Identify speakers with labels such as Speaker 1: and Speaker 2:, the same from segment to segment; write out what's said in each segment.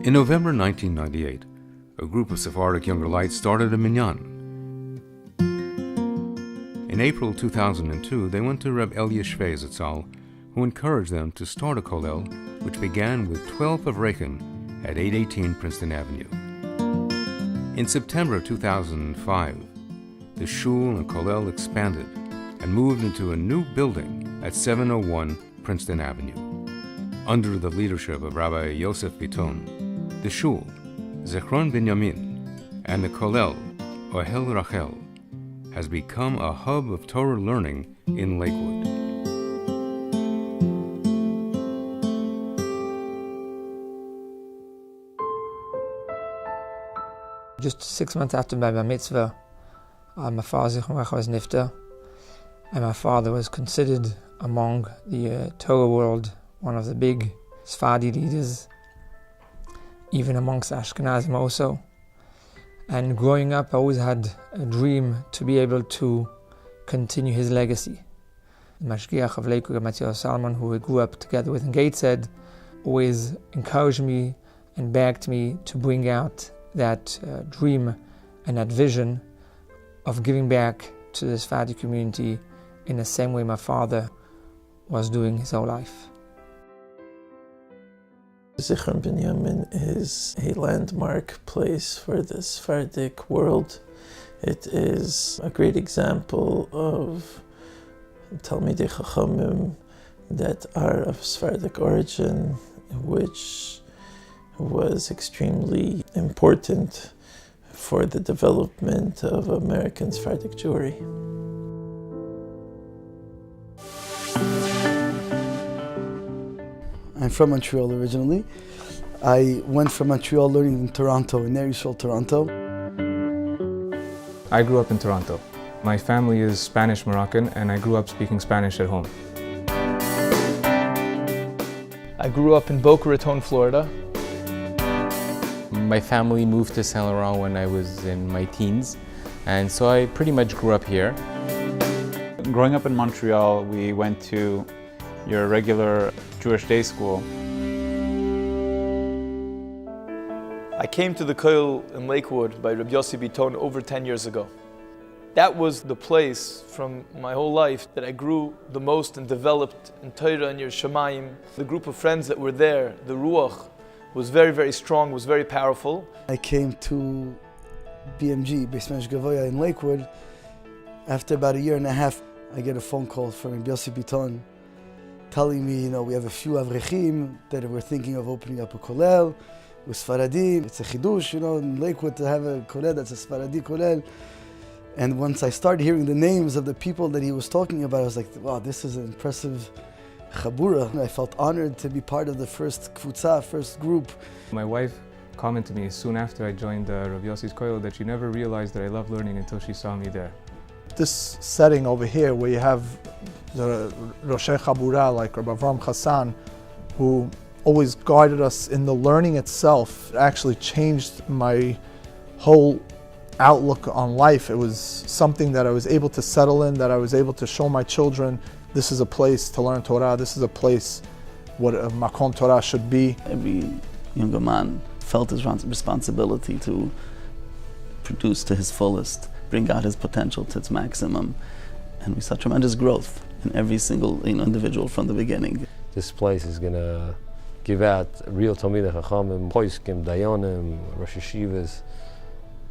Speaker 1: In November 1998, a group of Sephardic younger lights started a minyan. In April 2002, they went to Reb Elia Shvei Zatzal, who encouraged them to start a kollel, which began with 12 Avrechim at 818 Princeton Avenue. In September 2005, the shul and kollel expanded and moved into a new building at 701 Princeton Avenue. Under the leadership of Rabbi Yosef Bittons, the shul, Zichron Binyamin, and the kollel, Ohel Rachel, has become a hub of Torah learning in Lakewood.
Speaker 2: Just 6 months after my bar mitzvah, my father Zichron was nifter, and my father was considered among the Torah world one of the big Sephardi leaders, even amongst Ashkenazim also. And growing up, I always had a dream to be able to continue his legacy. The Mashgiach of Lakewood, Mathias Salman, who we grew up together with in Gateshead, always encouraged me and begged me to bring out that dream and that vision of giving back to the Sephardi community in the same way my father was doing his whole life.
Speaker 3: Zichron Binyamin is a landmark place for the Sephardic world. It is a great example of Talmidei Chachamim that are of Sephardic origin, which was extremely important for the development of American Sephardic Jewry.
Speaker 4: I'm from Montreal originally. I went from Montreal learning in Toronto, in Ner Yisrael, Toronto.
Speaker 5: I grew up in Toronto. My family is Spanish-Moroccan and I grew up speaking Spanish at home.
Speaker 6: I grew up in Boca Raton, Florida.
Speaker 7: My family moved to Saint Laurent when I was in my teens, and so I pretty much grew up here.
Speaker 8: Growing up in Montreal, we went to your regular Jewish day school.
Speaker 6: I came to the Kollel in Lakewood by Rabbi Yosef Bittons over 10 years ago. That was the place from my whole life that I grew the most and developed in Torah and Yerushalayim. The group of friends that were there, the Ruach, was very, very strong, was very powerful.
Speaker 4: I came to BMG, Beis Medrash Gavoya in Lakewood. After about a year and a half, I get a phone call from Rabbi Yosef Bittons telling me, we have a few Avrechim that we're thinking of opening up a kollel with Sfaradim. It's a chidush, in Lakewood to have a kollel that's a Sfaradi kollel. And once I started hearing the names of the people that he was talking about, I was like, wow, this is an impressive chabura. I felt honored to be part of the first kfutza, first group.
Speaker 5: My wife commented to me soon after I joined Rav Yossi's kollel that she never realized that I love learning until she saw me there.
Speaker 9: This setting over here where you have the Roshei Chabura like Rabbi Avram Hassan, who always guided us in the learning itself, actually changed my whole outlook on life. It was something that I was able to settle in, that I was able to show my children, this is a place to learn Torah, this is a place what a Makom Torah should be.
Speaker 10: Every younger man felt his responsibility to produce to his fullest, bring out his potential to its maximum. And we saw tremendous growth in every single individual from the beginning.
Speaker 11: This place is going to give out real Talmidei Chachamim, Poskim, Dayanim, Rosh Yeshivas,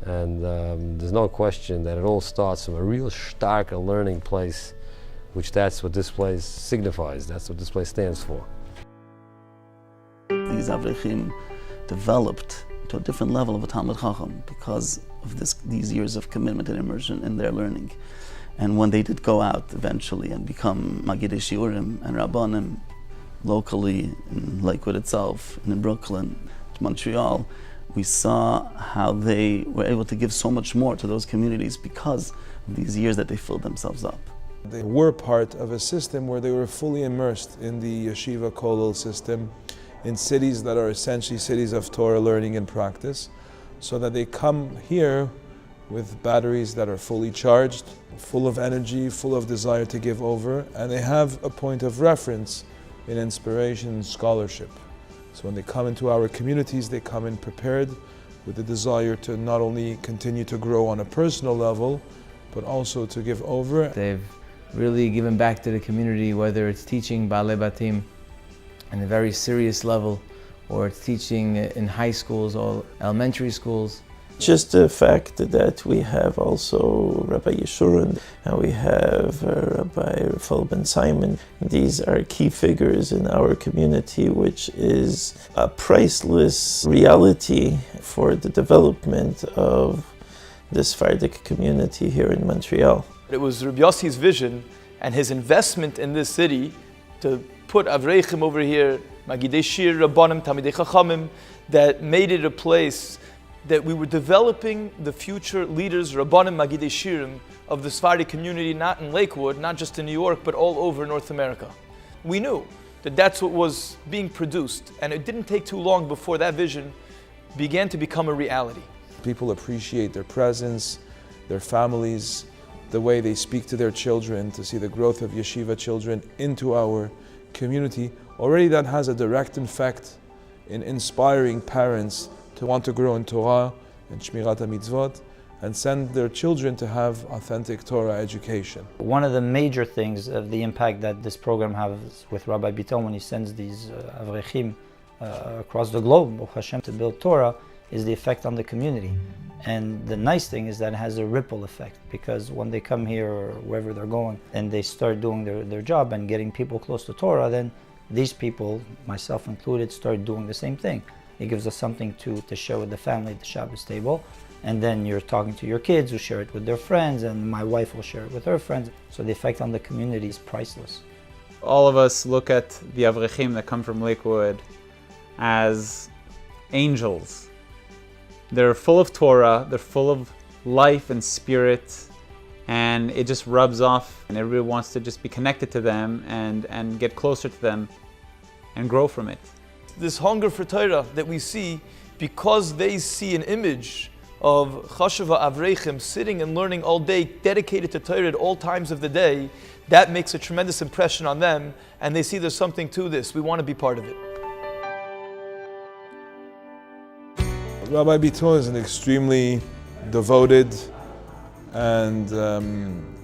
Speaker 11: and there's no question that it all starts from a real stark learning place, which that's what this place signifies, that's what this place stands for.
Speaker 10: These Avrechim developed to a different level of a Talmid Chacham because of these years of commitment and immersion in their learning. And when they did go out eventually and become Magidei Shiurim and Rabbanim locally in Lakewood itself and in Brooklyn, Montreal, we saw how they were able to give so much more to those communities because of these years that they filled themselves up.
Speaker 12: They were part of a system where they were fully immersed in the yeshiva kollel system in cities that are essentially cities of Torah learning and practice, so that they come here with batteries that are fully charged, full of energy, full of desire to give over, and they have a point of reference in inspiration and scholarship. So when they come into our communities, they come in prepared with the desire to not only continue to grow on a personal level, but also to give over.
Speaker 13: They've really given back to the community, whether it's teaching Baalei Batim on a very serious level, or it's teaching in high schools or elementary schools.
Speaker 3: Just the fact that we have also Rabbi Yeshurun and we have Rabbi Raphael Ben Simon. These are key figures in our community, which is a priceless reality for the development of the Sephardic community here in Montreal.
Speaker 6: It was Rabbi Yossi's vision and his investment in this city to put Avreichim over here, Magidei Shir, Rabbanim, Talmidei Chachamim, that made it a place that we were developing the future leaders, Rabbanim, Magidei Shirim, of the Sephardic community, not in Lakewood, not just in New York, but all over North America. We knew that that's what was being produced, and it didn't take too long before that vision began to become a reality.
Speaker 12: People appreciate their presence, their families, the way they speak to their children, to see the growth of yeshiva children into our community. Already that has a direct effect in inspiring parents to want to grow in Torah and Shmirat HaMitzvot and send their children to have authentic Torah education.
Speaker 14: One of the major things of the impact that this program has with Rabbi Bittons when he sends these Avrechim across the globe, Baruch Hashem, to build Torah, is the effect on the community. And the nice thing is that it has a ripple effect, because when they come here or wherever they're going and they start doing their job and getting people close to Torah, then these people, myself included, start doing the same thing. It gives us something to share with the family at the Shabbos table. And then you're talking to your kids who share it with their friends, and my wife will share it with her friends. So the effect on the community is priceless.
Speaker 8: All of us look at the Avrechim that come from Lakewood as angels. They're full of Torah, they're full of life and spirit, and it just rubs off, and everybody wants to just be connected to them and get closer to them and grow from it.
Speaker 6: This hunger for Torah that we see, because they see an image of Chashava Avrechim sitting and learning all day, dedicated to Torah at all times of the day, that makes a tremendous impression on them, and they see there's something to this. We want to be part of it.
Speaker 12: Rabbi Bittons is an extremely devoted and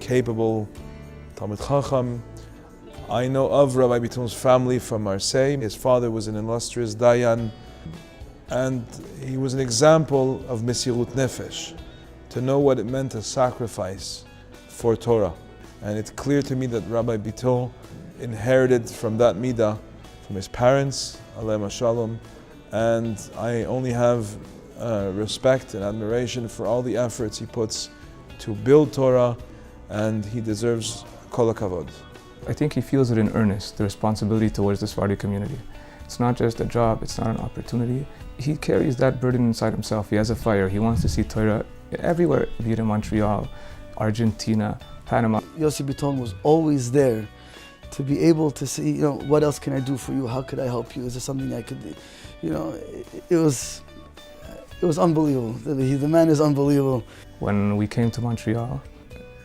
Speaker 12: capable Talmid Chacham. I know of Rabbi Bittons' family from Marseille. His father was an illustrious Dayan, and he was an example of Mesirut Nefesh, to know what it meant to sacrifice for Torah. And it's clear to me that Rabbi Bittons inherited from that midah from his parents, Aleim Shalom, and I only have respect and admiration for all the efforts he puts to build Torah, and he deserves kol hakavod.
Speaker 5: I think he feels it in earnest, the responsibility towards the Sephardi community. It's not just a job, it's not an opportunity. He carries that burden inside himself. He has a fire. He wants to see Torah everywhere, be it in Montreal, Argentina, Panama.
Speaker 4: Yossi Bittons was always there to be able to see, what else can I do for you? How could I help you? Is there something I could do? It was unbelievable. The man is unbelievable.
Speaker 5: When we came to Montreal,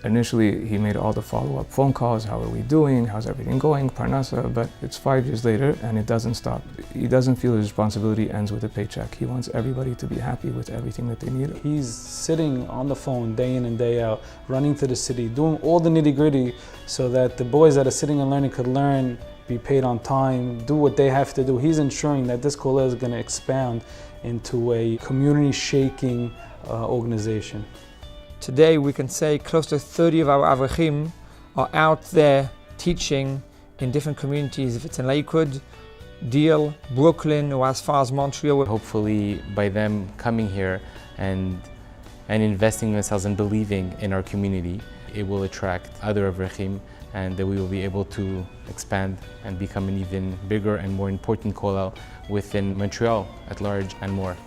Speaker 5: initially he made all the follow-up phone calls. How are we doing? How's everything going? Parnassa. But it's 5 years later and it doesn't stop. He doesn't feel his responsibility ends with a paycheck. He wants everybody to be happy with everything that they need.
Speaker 15: He's sitting on the phone day in and day out, running to the city, doing all the nitty-gritty so that the boys that are sitting and learning could learn, be paid on time, do what they have to do. He's ensuring that this kollel is going to expand into a community-shaking organization.
Speaker 2: Today we can say close to 30 of our Avrechim are out there teaching in different communities. If it's in Lakewood, Deal, Brooklyn, or as far as Montreal.
Speaker 7: Hopefully by them coming here and investing in themselves and believing in our community, it will attract other Avrechim, and that we will be able to expand and become an even bigger and more important kollel within Montreal at large and more.